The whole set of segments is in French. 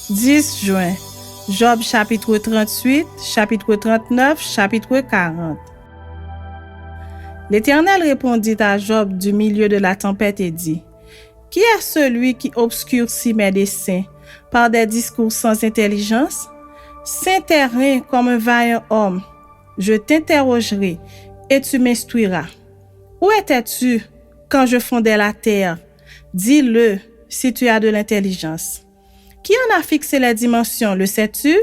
10 juin. Job chapitre 38, chapitre 39, chapitre 40. L'Éternel répondit à Job du milieu de la tempête et dit: Qui est celui qui obscurcit mes desseins par des discours sans intelligence? S'interroge comme un vaillant homme. Je t'interrogerai et tu m'instruiras. Où étais-tu quand je fondais la terre? Dis-le si tu as de l'intelligence. Qui en a fixé les dimensions, le sais-tu?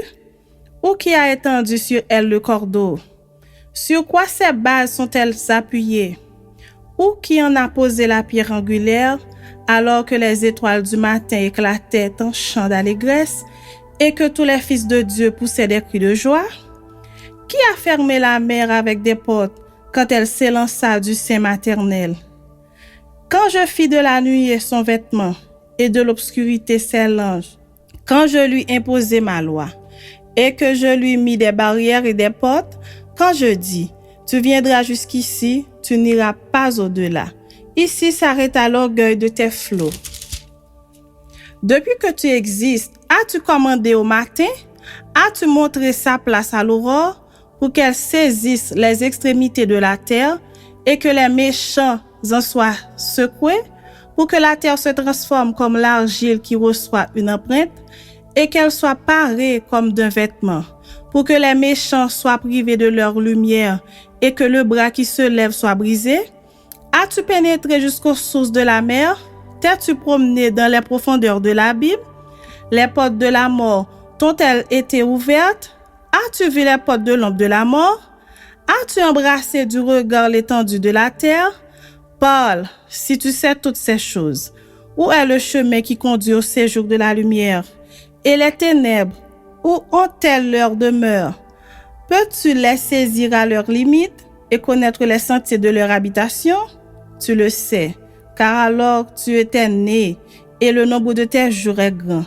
Ou qui a étendu sur elle le cordeau? Sur quoi ces bases sont-elles appuyées? Ou qui en a posé la pierre angulaire, alors que les étoiles du matin éclataient en chants d'allégresse et que tous les fils de Dieu poussaient des cris de joie? Qui a fermé la mer avec des portes quand elle s'élança du sein maternel? Quand je fis de la nuée son vêtement et de l'obscurité ses langes, quand je lui imposai ma loi et que je lui mis des barrières et des portes, quand je dis, tu viendras jusqu'ici, tu n'iras pas au-delà. Ici s'arrêta l'orgueil de tes flots. Depuis que tu existes, as-tu commandé au matin? As-tu montré sa place à l'aurore pour qu'elle saisisse les extrémités de la terre et que les méchants en soient secoués, pour que la terre se transforme comme l'argile qui reçoit une empreinte et qu'elle soit parée comme d'un vêtement, pour que les méchants soient privés de leur lumière et que le bras qui se lève soit brisé? As-tu pénétré jusqu'aux sources de la mer? T'es-tu promené dans les profondeurs de l'abîme? Les portes de la mort t'ont-elles été ouvertes? As-tu vu les portes de l'ombre de la mort? As-tu embrassé du regard l'étendue de la terre? Parle, si tu sais toutes ces choses. Où est le chemin qui conduit au séjour de la lumière? Et les ténèbres, où ont-elles leur demeure? Peux-tu les saisir à leurs limites et connaître les sentiers de leur habitation? Tu le sais, car alors tu étais né et le nombre de tes jours est grand.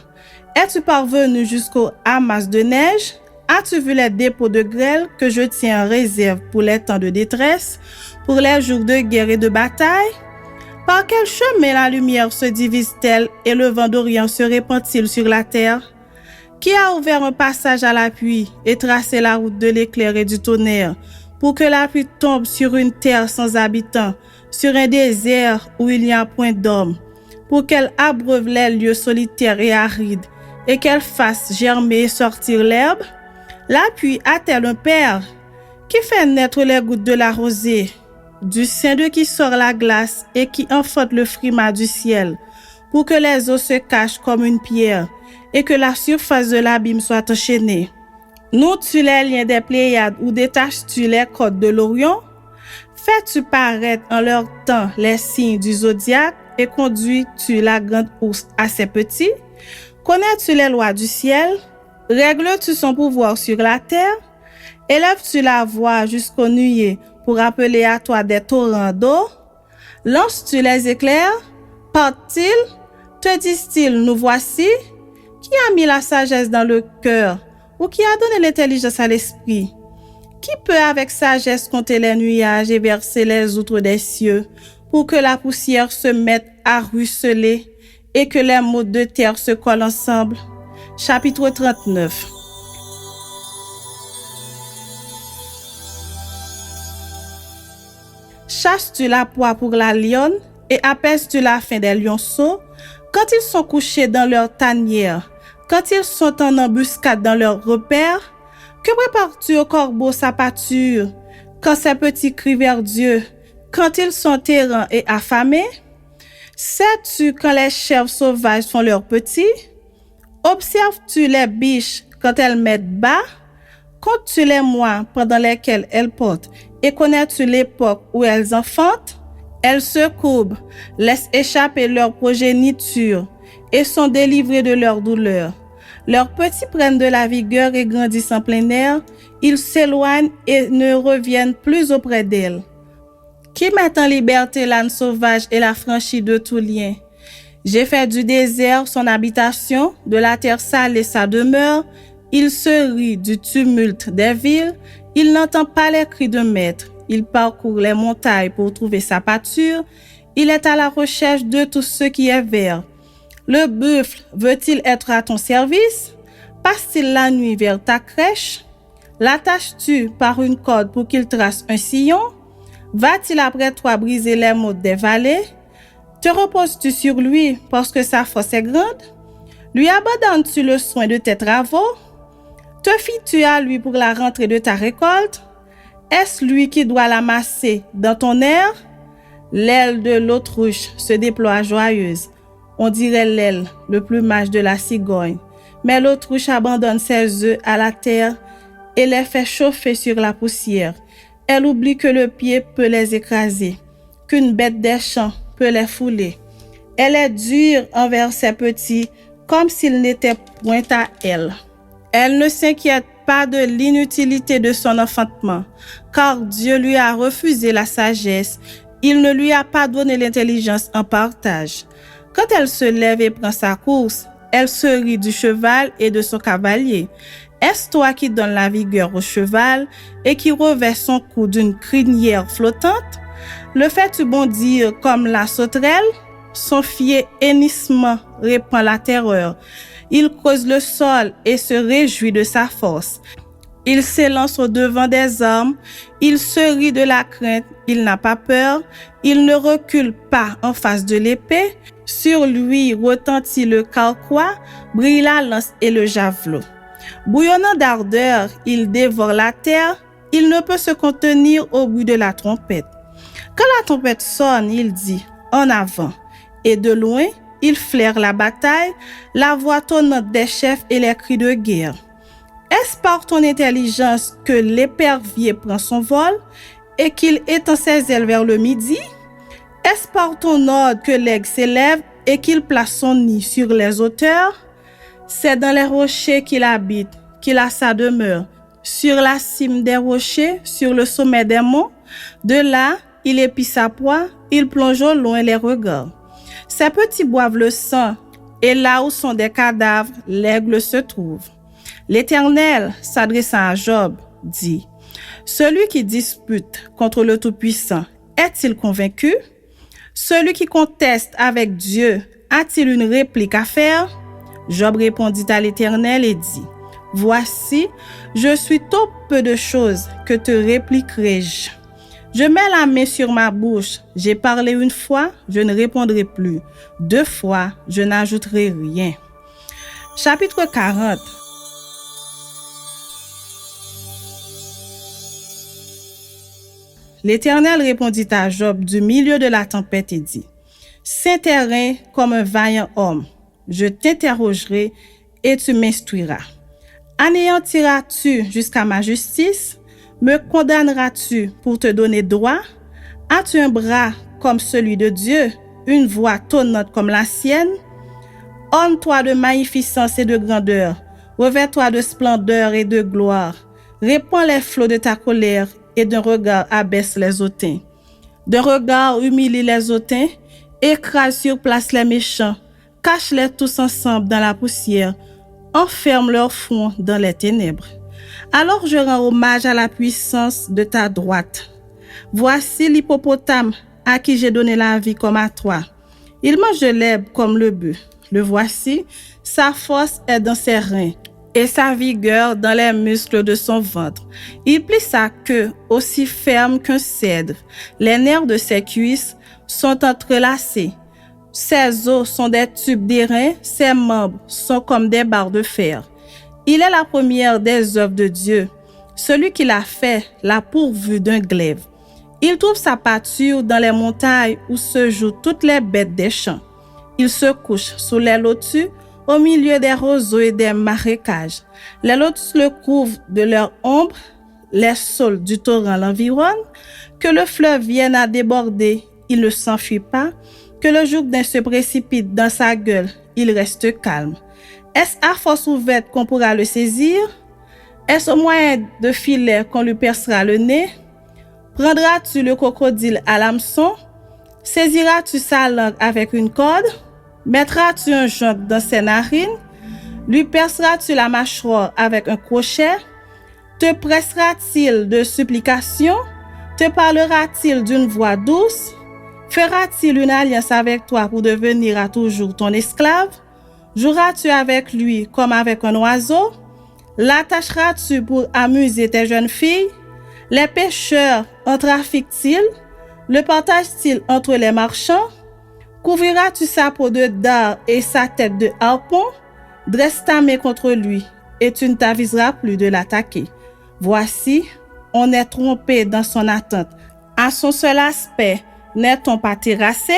Es-tu parvenu jusqu'au amas de neige? As-tu vu les dépôts de grêle que je tiens en réserve pour les temps de détresse, pour les jours de guerre et de bataille? Par quel chemin la lumière se divise-t-elle et le vent d'Orient se répand-il sur la terre? Qui a ouvert un passage à la pluie et tracé la route de l'éclair et du tonnerre, pour que la pluie tombe sur une terre sans habitants, sur un désert où il n'y a point d'homme, pour qu'elle abreuve les lieux solitaires et arides, et qu'elle fasse germer et sortir l'herbe? La pluie a-t-elle un père? Qui fait naître les gouttes de la rosée? Du sein de qui sort la glace et qui enfante le frimas du ciel, pour que les eaux se cachent comme une pierre et que la surface de l'abîme soit enchaînée? Noues-tu les liens des Pléiades ou détaches-tu les cordes de l'Orion? Fais-tu paraître en leur temps les signes du zodiaque et conduis-tu la grande ours à ses petits? Connais-tu les lois du ciel? Règles-tu son pouvoir sur la terre? Élèves-tu la voix jusqu'aux nuées pour appeler à toi des torrents d'eau? Lances-tu les éclairs? Partent-ils? Te disent-ils, nous voici? Qui a mis la sagesse dans le cœur? Ou qui a donné l'intelligence à l'esprit? Qui peut avec sagesse compter les nuages et verser les outres des cieux, pour que la poussière se mette à ruisseler et que les mottes de terre se collent ensemble? Chapitre 39. Chasses-tu la proie pour la lionne et apaises-tu la faim des lionceaux? Quand ils sont couchés dans leur tanière, quand ils sont en embuscade dans leur repère, que prépares-tu au corbeau sa pâture, quand ses petits crient vers Dieu, quand ils sont errants et affamés? Sais-tu quand les chèvres sauvages font leurs petits? Observes-tu les biches quand elles mettent bas? Comptes-tu les mois pendant lesquels elles portent et connais-tu l'époque où elles enfantent? Elles se courbent, laissent échapper leur progéniture et sont délivrées de leur douleur. Leurs petits prennent de la vigueur et grandissent en plein air. Ils s'éloignent et ne reviennent plus auprès d'elles. Qui met en liberté l'âne sauvage et la franchit de tout lien? J'ai fait du désert son habitation, de la terre salée sa demeure. Il se rit du tumulte des villes. Il n'entend pas les cris de maître. Il parcourt les montagnes pour trouver sa pâture. Il est à la recherche de tout ce qui est vert. Le buffle veut-il être à ton service? Passe-t-il la nuit vers ta crèche? L'attaches-tu par une corde pour qu'il trace un sillon? Va-t-il après toi briser les mottes des vallées? Te reposes-tu sur lui parce que sa force est grande? Lui abandonnes-tu le soin de tes travaux? Te fies-tu à lui pour la rentrée de ta récolte? Est-ce lui qui doit l'amasser dans ton air? L'aile de l'autruche se déploie joyeuse. On dirait l'aile, le plumage de la cigogne. Mais l'autruche abandonne ses œufs à la terre et les fait chauffer sur la poussière. Elle oublie que le pied peut les écraser, qu'une bête des champs peut les fouler. Elle est dure envers ses petits, comme s'ils n'étaient point à elle. Elle ne s'inquiète pas de l'inutilité de son enfantement, car Dieu lui a refusé la sagesse. Il ne lui a pas donné l'intelligence en partage. Quand elle se lève et prend sa course, elle se rit du cheval et de son cavalier. Est-ce toi qui donnes la vigueur au cheval et qui revêt son cou d'une crinière flottante? Le fais-tu bondir comme la sauterelle? Son fier hennissement répand la terreur. Il creuse le sol et se réjouit de sa force. Il s'élance au devant des armes, il se rit de la crainte, il n'a pas peur, il ne recule pas en face de l'épée. Sur lui retentit le carquois, brille la lance et le javelot. Bouillonnant d'ardeur, il dévore la terre, il ne peut se contenir au bruit de la trompette. Quand la trompette sonne, il dit « En avant !» et de loin, il flaire la bataille, la voix tonnante des chefs et les cris de guerre. Est-ce par ton intelligence que l'épervier prend son vol et qu'il étend ses ailes vers le midi? Est-ce par ton ordre que l'aigle s'élève et qu'il place son nid sur les hauteurs? C'est dans les rochers qu'il habite, qu'il a sa demeure, sur la cime des rochers, sur le sommet des monts. De là, il épie sa proie, il plonge au loin les regards. Ses petits boivent le sang, et là où sont des cadavres, l'aigle se trouve. L'Éternel, s'adressant à Job, dit « Celui qui dispute contre le Tout-Puissant, est-il convaincu? Celui qui conteste avec Dieu, a-t-il une réplique à faire? » Job répondit à l'Éternel et dit « Voici, je suis trop peu de choses, que te répliquerai-je? Je mets la main sur ma bouche, j'ai parlé une fois, je ne répondrai plus. 2 fois, je n'ajouterai rien. » Chapitre 40. L'Éternel répondit à Job du milieu de la tempête et dit « S'interrogez comme un vaillant homme. Je t'interrogerai et tu m'instruiras. Anéantiras-tu jusqu'à ma justice? Me condamneras-tu pour te donner droit? As-tu un bras comme celui de Dieu, une voix tonnante comme la sienne? Orne-toi de magnificence et de grandeur, revêt-toi de splendeur et de gloire. Répands les flots de ta colère et d'un regard abaisse les hautains. D'un regard humilie les hautains, écrase sur place les méchants, cache-les tous ensemble dans la poussière, enferme leur front dans les ténèbres. Alors je rends hommage à la puissance de ta droite. Voici l'hippopotame à qui j'ai donné la vie comme à toi. Il mange de l'herbe comme le bœuf. Le voici, sa force est dans ses reins et sa vigueur dans les muscles de son ventre. Il plie sa queue aussi ferme qu'un cèdre. Les nerfs de ses cuisses sont entrelacés. Ses os sont des tubes d'airain, ses membres sont comme des barres de fer. Il est la première des œuvres de Dieu. Celui qui l'a fait l'a pourvu d'un glaive. Il trouve sa pâture dans les montagnes où se jouent toutes les bêtes des champs. Il se couche sous les lotus, au milieu des roseaux et des marécages. Les lotus le couvrent de leur ombre, les saules du torrent l'environnent. Que le fleuve vienne à déborder, il ne s'enfuit pas. Que le Jourdain se précipite dans sa gueule, il reste calme. Est-ce à force ouverte qu'on pourra le saisir? Est-ce au moyen de filets qu'on lui percera le nez? Prendras-tu le crocodile à l'hameçon? Saisiras-tu sa langue avec une corde? Mettras-tu un jonc dans ses narines? Lui perceras-tu la mâchoire avec un crochet? Te pressera-t-il de supplications? Te parlera-t-il d'une voix douce? Fera-t-il une alliance avec toi pour devenir à toujours ton esclave? Joueras-tu avec lui comme avec un oiseau? L'attacheras-tu pour amuser tes jeunes filles? Les pêcheurs en trafiquent-ils? Le partagent-ils entre les marchands? Couvriras-tu sa peau de dard et sa tête de harpon? Dresse ta main contre lui, et tu ne t'aviseras plus de l'attaquer. Voici, on est trompé dans son attente. À son seul aspect, n'est-on pas terrassé?